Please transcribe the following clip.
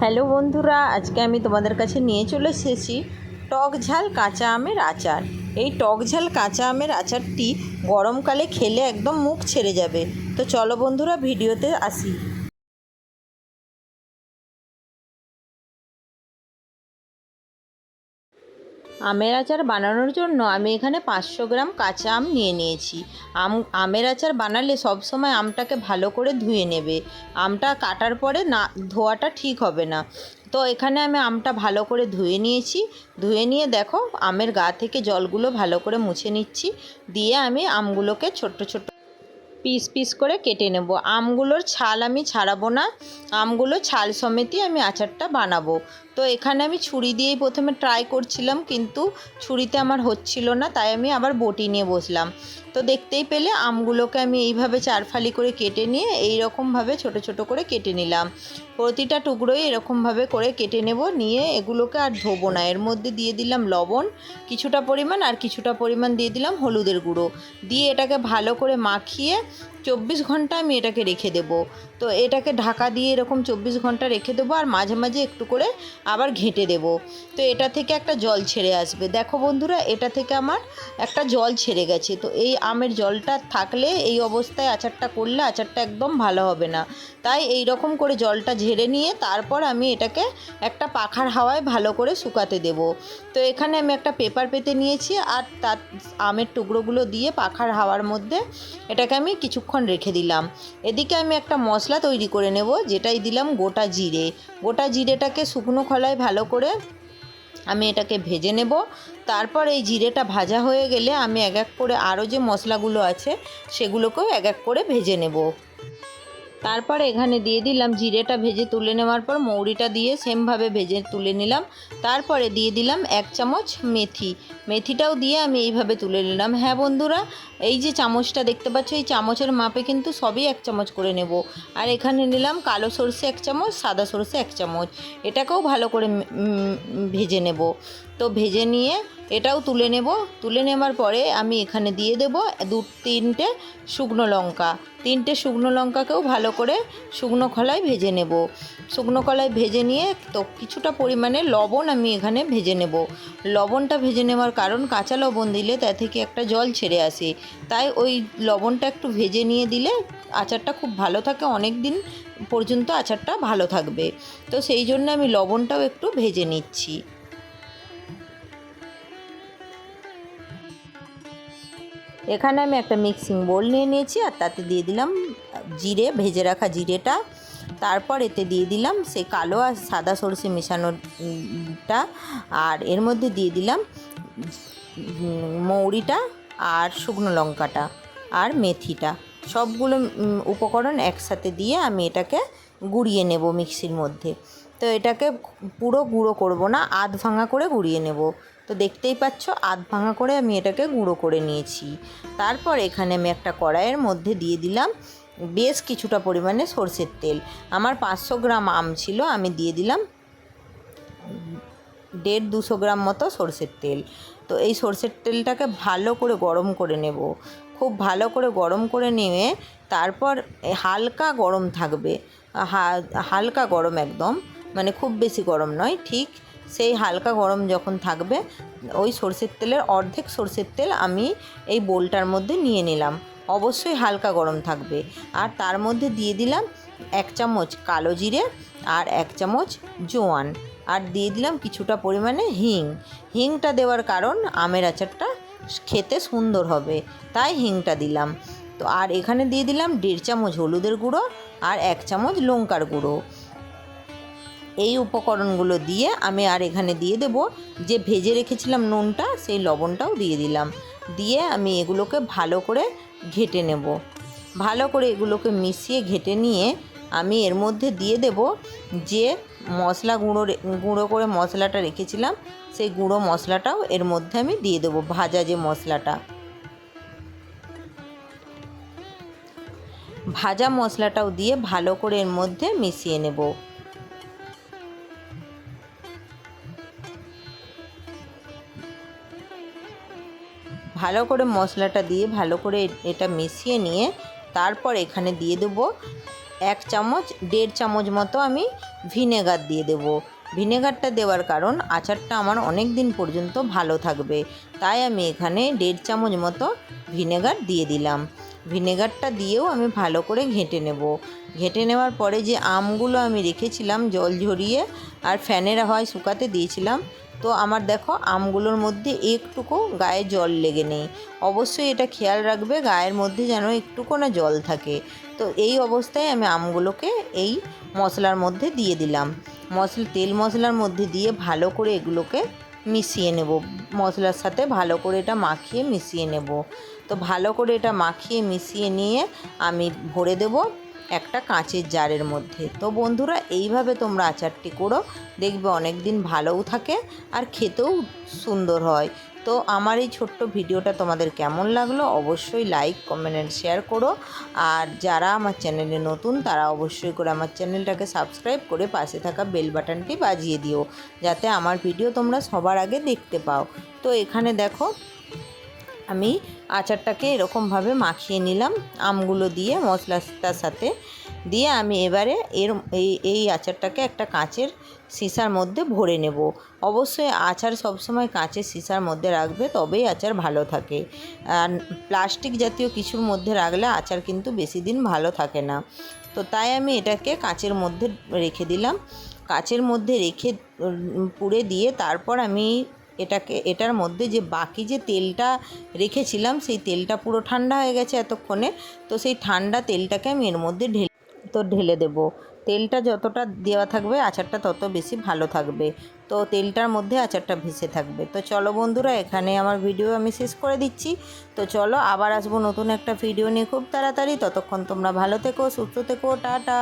Hello বন্ধুরা, আজকে আমি তোমাদের কাছে নিয়ে চলে এসেছি টক ঝাল কাঁচা আমের আচার। এই টক ঝাল কাঁচা আমের আচারটি গরমকালে খেলে একদম মুখ ছেড়ে যাবে। তো চলো বন্ধুরা, ভিডিওতে আসি। আমের আচার বানানোর জন্য আমি এখানে 500 গ্রাম কাঁচা আম নিয়ে নিয়েছি। আমের আচার বানালে সবসময় আমটাকে ভালো করে ধুয়ে নেবে। আমটা কাটার পরে না ধোয়াটা ঠিক হবে না। তো এখানে আমি আমটা ভালো করে ধুয়ে নিয়েছি। ধুয়ে নিয়ে দেখো আমের গা থেকে জলগুলো ভালো করে মুছে নিচ্ছি। দিয়ে আমি আমগুলোকে ছোট্ট ছোট্ট পিস পিস করে কেটে নেব। আমগুলোর ছাল আমি ছাড়াবো না, আমগুলো ছাল সমেতই আমি আচারটা বানাবো। তো এখানে আমি ছুরি দিয়েই প্রথমে ট্রাই করছিলাম, কিন্তু ছুরিতে আমার হচ্ছিল না, তাই আমি আবার বটি নিয়ে বসলাম। তো দেখতেই পেলে আমগুলোকে আমি এইভাবে চারফালি করে কেটে নিয়ে এই রকমভাবে ছোট ছোট করে কেটে নিলাম। প্রতিটা টুকরোই এরকমভাবে করে কেটে নেব। নিয়ে এগুলোকে আর ধোবো না। এর মধ্যে দিয়ে দিলাম লবণ কিছুটা পরিমাণ, আর কিছুটা পরিমাণ দিয়ে দিলাম হলুদের গুঁড়ো। দিয়ে এটাকে ভালো করে মাখিয়ে 24 ঘন্টা আমি এটাকে রেখে দেবো। তো এটাকে ঢাকা দিয়ে এরকম 24 ঘন্টা রেখে দেবো, আর মাঝে মাঝে একটু করে আবার ঘেঁটে দেবো। তো এটা থেকে একটা জল ছেড়ে আসবে। দেখো বন্ধুরা, এটা থেকে আমার একটা জল ছেড়ে গেছে। তো এই আমের জলটা থাকলে এই অবস্থায় আচারটা করলে আচারটা একদম ভালো হবে না। তাই এই রকম করে জলটা ঝেড়ে নিয়ে তারপর আমি এটাকে একটা পাখার হাওয়ায় ভালো করে শুকাতে দেব। তো এখানে আমি একটা পেপার পেতে নিয়েছি, আর তার আমের টুকরোগুলো দিয়ে পাখার হাওয়ার মধ্যে এটাকে আমি কিছুক্ষণ রেখে দিলাম। এদিকে আমি একটা মশলা তৈরি করে নেব, যেটাই দিলাম গোটা জিরে। গোটা জিরেটাকে শুকনো খোলায় ভালো করে আমি এটাকে ভেজে নেব। তারপর এই জিরেটা ভাজা হয়ে গেলে আমি এক এক করে আরও যে মশলাগুলো আছে সেগুলোকেও এক এক করে ভেজে নেব। তারপর এখানে দিয়ে দিলাম জিরেটা ভেজে তুলে নেওয়ার পর মৌরিটা দিয়ে সেমভাবে ভেজে তুলে নিলাম। তারপরে দিয়ে দিলাম 1 চামচ মেথি। মেথিটাও দিয়ে আমি এইভাবে তুলে নিলাম। হ্যাঁ বন্ধুরা, এই যে চামচটা দেখতে পাচ্ছ, এই চামচের মাপে কিন্তু সবই 1 চামচ করে নেব। আর এখানে নিলাম কালো সরষে 1 চামচ, সাদা সরষে 1 চামচ। এটাকেও ভালো করে ভেজে নেব। তো ভেজে নিয়ে এটাও তুলে নেব। তুলে নেওয়ার পরে আমি এখানে দিয়ে দেব 2-3টে শুকনো লঙ্কা। 3টে শুকনো লঙ্কাকেও ভালো করে শুকনো খোলায় ভেজে নেব। শুকনো কলায় ভেজে নিয়ে তো কিছুটা পরিমাণে লবণ আমি এখানে ভেজে নেব। লবণটা ভেজে নেওয়ার কারণ, কাঁচা লবণ দিলে তা থেকে একটা জল ছেড়ে আসে। তাই ওই লবণটা একটু ভেজে নিয়ে দিলে আচারটা খুব ভালো থাকে, অনেক দিন পর্যন্ত আচারটা ভালো থাকবে। তো সেই জন্য আমি লবণটাও একটু ভেজে নিচ্ছি। এখানে আমি একটা মিক্সিং বোল নিয়ে নিয়েছি, আর তাতে দিয়ে দিলাম জিরে, ভেজে রাখা জিরেটা। তারপর এতে দিয়ে দিলাম সেই কালো আর সাদা সরষে মেশানোটা, আর এর মধ্যে দিয়ে দিলাম মৌরিটা আর শুকনো লঙ্কাটা আর মেথিটা। সবগুলো উপকরণ একসাথে দিয়ে আমি এটাকে গুঁড়িয়ে নেব মিক্সির মধ্যে। তো এটাকে পুরো গুঁড়ো করব না, আধ ভাঙা করে গুঁড়িয়ে নেব। তো দেখতেই পাচ্ছ আধ ভাঙা করে আমি এটাকে গুঁড়ো করে নিয়েছি। তারপর এখানে আমি একটা কড়াইয়ের মধ্যে দিয়ে দিলাম বেশ কিছুটা পরিমাণে সরষের তেল। আমার 500 গ্রাম আম ছিল, আমি দিয়ে দিলাম 150-200 গ্রাম মতো সরষের তেল। তো এই সরষের তেলটাকে ভালো করে গরম করে নেব। খুব ভালো করে গরম করে নিয়ে তারপর হালকা গরম থাকবে, হালকা গরম একদম, মানে খুব বেশি গরম নয়, ঠিক সেই হালকা গরম যখন থাকবে ওই সরষের তেলের অর্ধেক সরষের তেল আমি এই বোলটার মধ্যে নিয়ে নিলাম। অবশ্যই হালকা গরম থাকবে। আর তার মধ্যে দিয়ে দিলাম 1 চামচ কালো জিরে আর 1 চামচ জোয়ান, আর দিয়ে দিলাম কিছুটা পরিমাণে হিং। হিংটা দেওয়ার কারণ আমের আচারটা খেতে সুন্দর হবে, তাই হিংটা দিলাম। তো আর এখানে দিয়ে দিলাম 1.5 চামচ হলুদের গুঁড়ো আর 1 চামচ লঙ্কার গুঁড়ো। এই উপকরণগুলো দিয়ে আমি আর এখানে দিয়ে দেব যে ভেজে রেখেছিলাম নুনটা, সেই লবণটাও দিয়ে দিলাম। দিয়ে আমি এগুলোকে ভালো করে ঘেঁটে নেব। ভালো করে এগুলোকে মিশিয়ে ঘেঁটে নিয়ে আমি এর মধ্যে দিয়ে দেব যে মশলা গুঁড়ো করে মশলাটা রেখেছিলাম, সেই গুঁড়ো মশলাটাও এর মধ্যে আমি দিয়ে দেবো। ভাজা যে মশলাটা, ভাজা মশলাটাও দিয়ে ভালো করে এর মধ্যে মিশিয়ে নেব। ভালো করে মশলাটা দিয়ে ভালো করে এটা মিশিয়ে নিয়ে তারপর এখানে দিয়ে দেবো 1 চামচ 1.5 চামচ মতো আমি ভিনেগার দিয়ে দেব। ভিনেগারটা দেওয়ার কারণ আচারটা আমার অনেক দিন পর্যন্ত ভালো থাকবে, তাই আমি এখানে 1.5 চামচ মতো ভিনেগার দিয়ে দিলাম। ভিনেগারটা দিয়েও আমি ভালো করে ঘেঁটে নেব। ঘেঁটে নেওয়ার পরে যে আমগুলো আমি রেখেছিলাম জল ঝরিয়ে আর ফ্যানের হাওয়ায় শুকাতে দিয়েছিলাম, তো আমার দেখো আমগুলোর মধ্যে একটুকু গায়ে জল লেগে নেই। অবশ্যই এটা খেয়াল রাখবে গায়ের মধ্যে যেন একটুকু না জল থাকে। তো এই অবস্থায় আমি আমগুলোকে এই মশলার মধ্যে দিয়ে দিলাম। তেল মশলার মধ্যে দিয়ে ভালো করে এগুলোকে মিশিয়ে নেব। মশলার সাথে ভালো করে এটা মাখিয়ে মিশিয়ে নেব। তো ভালো করে এটা মাখিয়ে মিশিয়ে নিয়ে আমি ভরে দেব একটা কাঁচের জারের মধ্যে। তো বন্ধুরা, এইভাবে তোমরা আচারটি করো, দেখবে অনেক দিন ভালোও থাকে আর খেতেও সুন্দর হয়। তো আমার এই ছোট্ট ভিডিওটা তোমাদের কেমন লাগলো অবশ্যই লাইক, কমেন্ট অ্যান্ড শেয়ার করো। আর যারা আমার চ্যানেলে নতুন তারা অবশ্যই করে আমার চ্যানেলটাকে সাবস্ক্রাইব করে পাশে থাকা বেল বাটনটি বাজিয়ে দিও, যাতে আমার ভিডিও তোমরা সবার আগে দেখতে পাও। তো এখানে দেখো আমি আচারটাকে এরকমভাবে মাখিয়ে নিলাম আমগুলো দিয়ে, মশলাটার সাথে দিয়ে আমি এবারে এই আচারটাকে একটা কাঁচের সীসার মধ্যে ভরে নেব। অবশ্যই আচার সবসময় কাঁচের সীসার মধ্যে রাখবে, তবেই আচার ভালো থাকে। আর প্লাস্টিক জাতীয় কিছুর মধ্যে রাখলে আচার কিন্তু বেশি দিন ভালো থাকে না। তো তাই আমি এটাকে কাঁচের মধ্যে রেখে দিলাম। কাঁচের মধ্যে রেখে পুড়ে দিয়ে তারপর আমি এটার মধ্যে যে বাকি যে তেলটা রেখেছিলাম সেই তেলটা পুরো ঠান্ডা হয়ে গেছে এতক্ষণে। তো সেই ঠান্ডা তেলটাকে আমি এর মধ্যে ঢেলে দেব। তেলটা যতটা দেওয়া থাকবে আচারটা তত বেশি ভালো থাকবে। তো তেলটার মধ্যে আচারটা ভেসে থাকবে। তো চলো বন্ধুরা, এখানে আমার ভিডিও আমি শেষ করে দিচ্ছি। তো চলো আবার আসবো নতুন একটা ভিডিও নিয়ে খুব তাড়াতাড়ি। ততক্ষণ তোমরা ভালো থেকো, সুস্থ থেকো, টাটা।